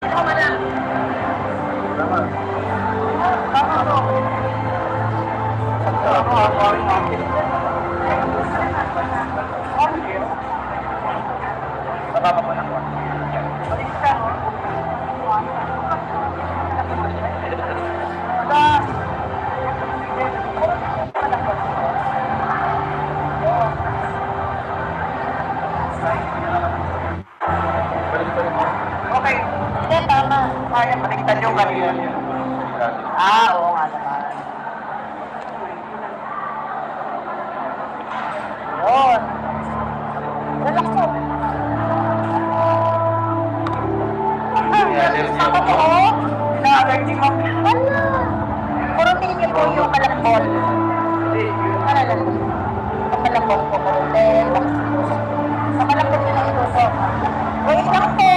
Tama na. Tama. Tama mo. Tama pa lang. Okay. Hindi, tama. Kaya baliktad yung kanina. Oo nga naman. Yun. Relax mo. Ako po. Na-allergy mo. Wala. Puro tingin po yung malambot. Ano lang? Ang malambot po. Sa malambot nila ito po. Wait lang po.